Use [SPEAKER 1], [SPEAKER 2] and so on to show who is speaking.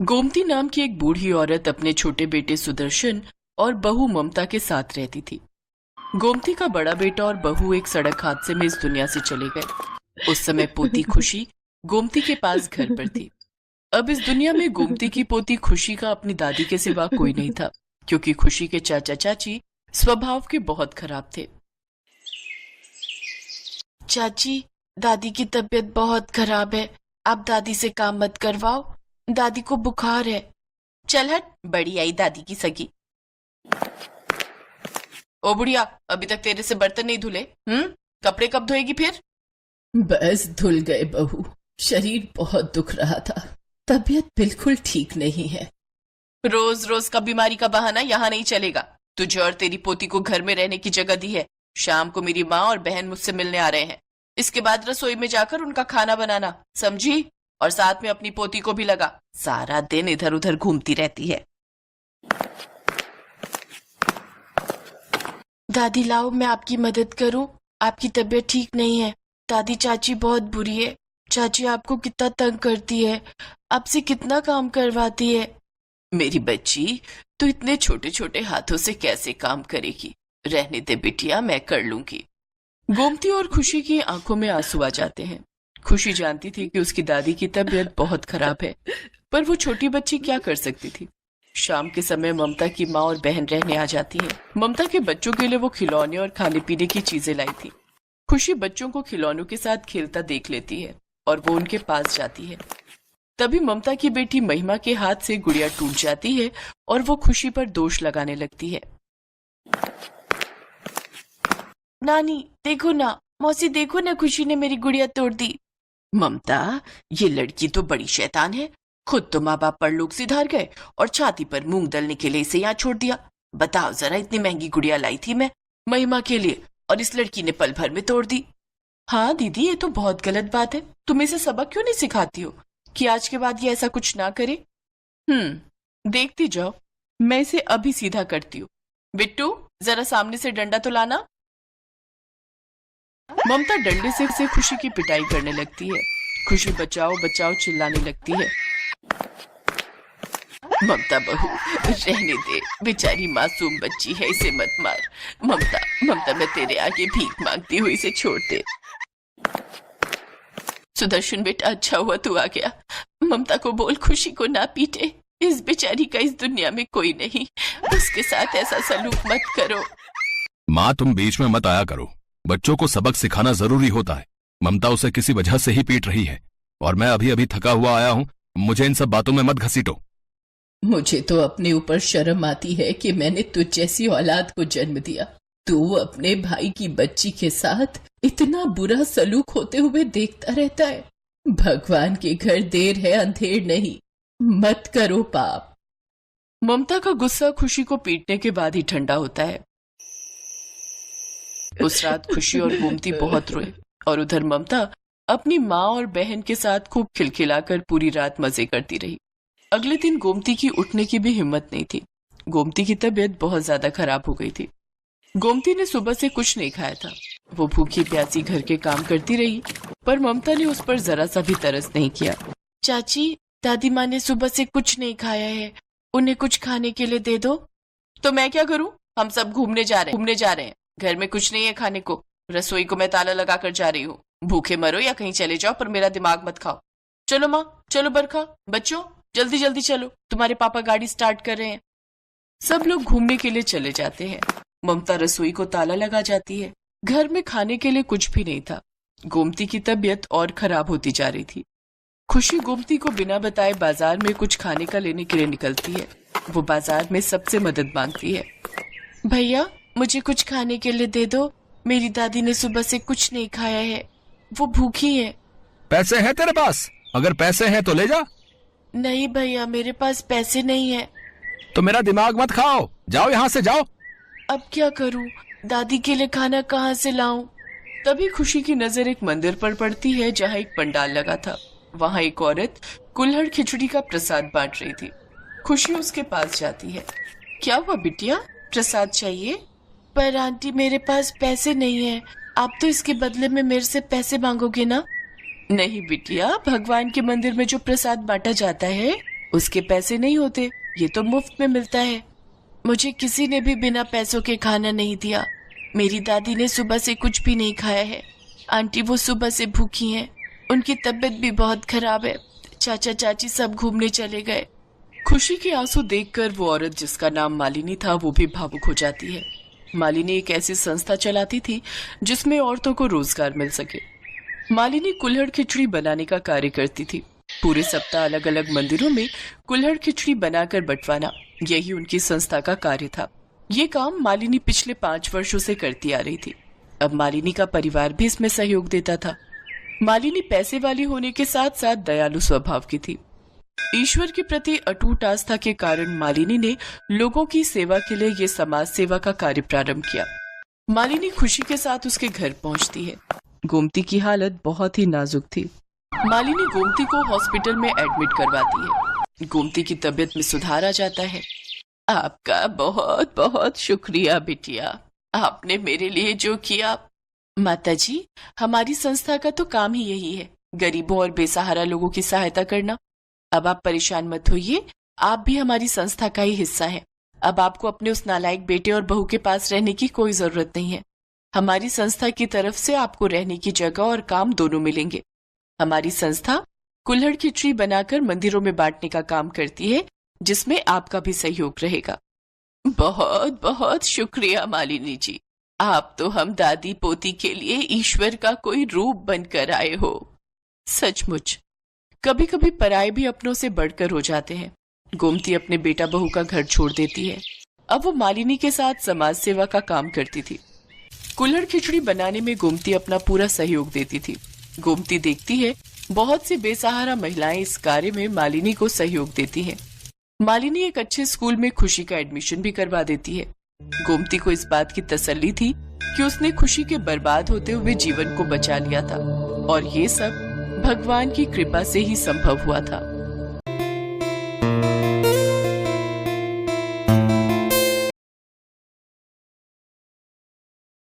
[SPEAKER 1] गोमती नाम की एक बूढ़ी औरत अपने छोटे बेटे सुदर्शन और बहू ममता के साथ रहती थी। गोमती का बड़ा बेटा और बहू एक सड़क हादसे में इस दुनिया से चले गए। उस समय पोती खुशी गोमती के पास घर पर थी। अब इस दुनिया में गोमती की पोती खुशी का अपनी दादी के सिवा कोई नहीं था, क्योंकि खुशी के चाचा चाची स्वभाव के बहुत खराब थे। चाची, दादी की तबीयत बहुत खराब है, आप दादी से काम मत करवाओ, दादी को बुखार है। चल हट, बड़ी आई दादी की सगी। ओ बुढ़िया, अभी तक तेरे से बर्तन नहीं धुले? कपड़े कब धोएगी फिर?
[SPEAKER 2] बस धुल गए बहू, शरीर बहुत दुख रहा था, तबीयत बिल्कुल ठीक नहीं है।
[SPEAKER 1] रोज रोज का बीमारी का बहाना यहाँ नहीं चलेगा। तुझे और तेरी पोती को घर में रहने की जगह दी है। शाम को मेरी माँ और बहन मुझसे मिलने आ रहे हैं। इसके बाद रसोई में जाकर उनका खाना बनाना, समझी? और साथ में अपनी पोती को भी लगा, सारा दिन इधर उधर घूमती रहती है। दादी लाओ, मैं आपकी मदद करूं। आपकी तबीयत ठीक नहीं है। दादी, चाची बहुत बुरी है। चाची आपको कितना तंग करती है, आपसे कितना काम करवाती है। मेरी बच्ची, तू इतने छोटे छोटे हाथों से कैसे काम करेगी? रहने दे बिटिया, मैं कर लूंगी। गोमती और खुशी की आंखों में आंसू आ जाते हैं। खुशी जानती थी कि उसकी दादी की तबीयत बहुत खराब है, पर वो छोटी बच्ची क्या कर सकती थी। शाम के समय ममता की माँ और बहन रहने आ जाती है। ममता के बच्चों के लिए वो खिलौने और खाने पीने की चीजें लाई थी। खुशी बच्चों को खिलौनों के साथ खेलता देख लेती है और वो उनके पास जाती है। तभी ममता की बेटी महिमा के हाथ से गुड़िया टूट जाती है और वो खुशी पर दोष लगाने लगती है। नानी देखो ना, मौसी देखो ना, खुशी ने मेरी गुड़िया तोड़ दी। ममता, ये लड़की तो बड़ी शैतान है। खुद तो माँ बाप परलोक सिधार गए और छाती पर मूंग दलने के लिए इसे यहाँ छोड़ दिया। बताओ जरा, इतनी महंगी गुड़िया लाई थी मैं महिमा के लिए और इस लड़की ने पल भर में तोड़ दी। हाँ दीदी, ये तो बहुत गलत बात है। तुम इसे सबक क्यों नहीं सिखाती हो कि आज के बाद ये ऐसा कुछ ना करे? देखती जाओ, मैं इसे अभी सीधा करती हूँ। बिट्टू, जरा सामने से डंडा तो लाना। ममता डंडे से खुशी की पिटाई करने लगती है। खुशी बचाओ बचाओ चिल्लाने लगती है। ममता बहू, रहने दे, बेचारी मासूम बच्ची है, इसे मत मार। ममता ममता, मैं तेरे आगे भीख मांगती हूँ, इसे छोड़ दे। सुदर्शन बेटा, अच्छा हुआ तू आ गया। ममता को बोल खुशी को ना पीटे। इस बेचारी का इस दुनिया में कोई नहीं, उसके साथ ऐसा सलूक मत करो।
[SPEAKER 3] माँ, तुम बीच में मत आया करो। बच्चों को सबक सिखाना जरूरी होता है। ममता उसे किसी वजह से ही पीट रही है और मैं अभी अभी थका हुआ आया हूँ। मुझे इन सब बातों में मत घसीटो।
[SPEAKER 2] मुझे तो अपने ऊपर शर्म आती है कि मैंने तुझ जैसी औलाद को जन्म दिया। तू अपने भाई की बच्ची के साथ इतना बुरा सलूक होते हुए देखता रहता है। भगवान के घर देर है अंधेर नहीं, मत करो पाप।
[SPEAKER 1] ममता का गुस्सा खुशी को पीटने के बाद ही ठंडा होता है। उस रात खुशी और गोमती बहुत रोए और उधर ममता अपनी माँ और बहन के साथ खूब खिलखिलाकर पूरी रात मजे करती रही। अगले दिन गोमती की उठने की भी हिम्मत नहीं थी। गोमती की तबीयत बहुत ज्यादा खराब हो गई थी। गोमती ने सुबह से कुछ नहीं खाया था। वो भूखी प्यासी घर के काम करती रही, पर ममता ने उस पर जरा सा भी तरस नहीं किया। चाची, दादी माँ ने सुबह से कुछ नहीं खाया है, उन्हें कुछ खाने के लिए दे दो। तो मैं क्या करूं? हम सब घूमने जा रहे हैं। घर में कुछ नहीं है खाने को। रसोई को मैं ताला लगा कर जा रही हूँ। भूखे मरो या कहीं चले जाओ, पर मेरा दिमाग मत खाओ। चलो माँ, चलो बरखा, बच्चों जल्दी जल्दी चलो, तुम्हारे पापा गाड़ी स्टार्ट कर रहे हैं। सब लोग घूमने के लिए चले जाते हैं। ममता रसोई को ताला लगा जाती है। घर में खाने के लिए कुछ भी नहीं था। गोमती की तबीयत और खराब होती जा रही थी। खुशी गोमती को बिना बताए बाजार में कुछ खाने का लेने के लिए निकलती है। वो बाजार में सबसे मदद मांगती है। भैया, मुझे कुछ खाने के लिए दे दो, मेरी दादी ने सुबह से कुछ नहीं खाया है, वो भूखी है।
[SPEAKER 3] पैसे हैं तेरे पास? अगर पैसे हैं तो ले जा।
[SPEAKER 1] नहीं भैया, मेरे पास पैसे नहीं है।
[SPEAKER 3] तो मेरा दिमाग मत खाओ, जाओ यहाँ से जाओ।
[SPEAKER 1] अब क्या करूं? दादी के लिए खाना कहाँ से लाऊं? तभी खुशी की नजर एक मंदिर पर पड़ती है जहाँ एक पंडाल लगा था। वहाँ एक औरत कुल्हड़ खिचड़ी का प्रसाद बांट रही थी। खुशी उसके पास जाती है। क्या हुआ बिटिया, प्रसाद चाहिए? पर आंटी, मेरे पास पैसे नहीं है। आप तो इसके बदले में मेरे से पैसे मांगोगे ना? नहीं बिटिया, भगवान के मंदिर में जो प्रसाद बांटा जाता है उसके पैसे नहीं होते, ये तो मुफ्त में मिलता है। मुझे किसी ने भी बिना पैसों के खाना नहीं दिया। मेरी दादी ने सुबह से कुछ भी नहीं खाया है। आंटी वो सुबह से भूखी हैं, उनकी तबीयत भी बहुत खराब है। चाचा चाची सब घूमने चले गए। खुशी के आंसू देखकर वो औरत जिसका नाम मालिनी था वो भी भावुक हो जाती है। मालिनी एक ऐसी संस्था चलाती थी जिसमें औरतों को रोजगार मिल सके। मालिनी कुल्हड़ खिचड़ी बनाने का कार्य करती थी। पूरे सप्ताह अलग अलग मंदिरों में कुल्हड़ खिचड़ी बनाकर बंटवाना, यही उनकी संस्था का कार्य था। ये काम मालिनी पिछले 5 वर्षों से करती आ रही थी। अब मालिनी का परिवार भी इसमें सहयोग देता था। मालिनी पैसे वाली होने के साथ साथ दयालु स्वभाव की थी। ईश्वर के प्रति अटूट आस्था के कारण मालिनी ने लोगों की सेवा के लिए ये समाज सेवा का कार्य प्रारंभ किया। मालिनी खुशी के साथ उसके घर पहुंचती है। गोमती की हालत बहुत ही नाजुक थी। मालिनी गोमती को हॉस्पिटल में एडमिट करवाती है। गोमती की तबीयत में सुधार आ जाता है। आपका बहुत बहुत शुक्रिया बिटिया, आपने मेरे लिए जो किया। माताजी, हमारी संस्था का तो काम ही यही है, गरीबों और बेसहारा लोगों की सहायता करना। अब आप परेशान मत होइए, आप भी हमारी संस्था का ही हिस्सा हैं। अब आपको अपने उस नालायक बेटे और बहू के पास रहने की कोई जरूरत नहीं है। हमारी संस्था की तरफ से आपको रहने की जगह और काम दोनों मिलेंगे। हमारी संस्था कुल्हड़ खिचड़ी बनाकर मंदिरों में बांटने का काम करती है, जिसमें आपका भी सहयोग रहेगा। बहुत बहुत शुक्रिया मालिनी जी, आप तो हम दादी पोती के लिए ईश्वर का कोई रूप बनकर आए हो। सचमुच कभी कभी पराये भी अपनों से बढ़कर हो जाते हैं। गोमती अपने बेटा बहू का घर छोड़ देती है। अब वो मालिनी के साथ समाज सेवा का काम करती थी। कुल्हड़ खिचड़ी बनाने में गोमती अपना पूरा सहयोग देती थी। गोमती देखती है बहुत सी बेसहारा महिलाएं इस कार्य में मालिनी को सहयोग देती हैं। मालिनी एक अच्छे स्कूल में खुशी का एडमिशन भी करवा देती है। गोमती को इस बात की तसल्ली थी कि उसने खुशी के बर्बाद होते हुए जीवन को बचा लिया था और ये सब भगवान की कृपा से ही संभव हुआ था।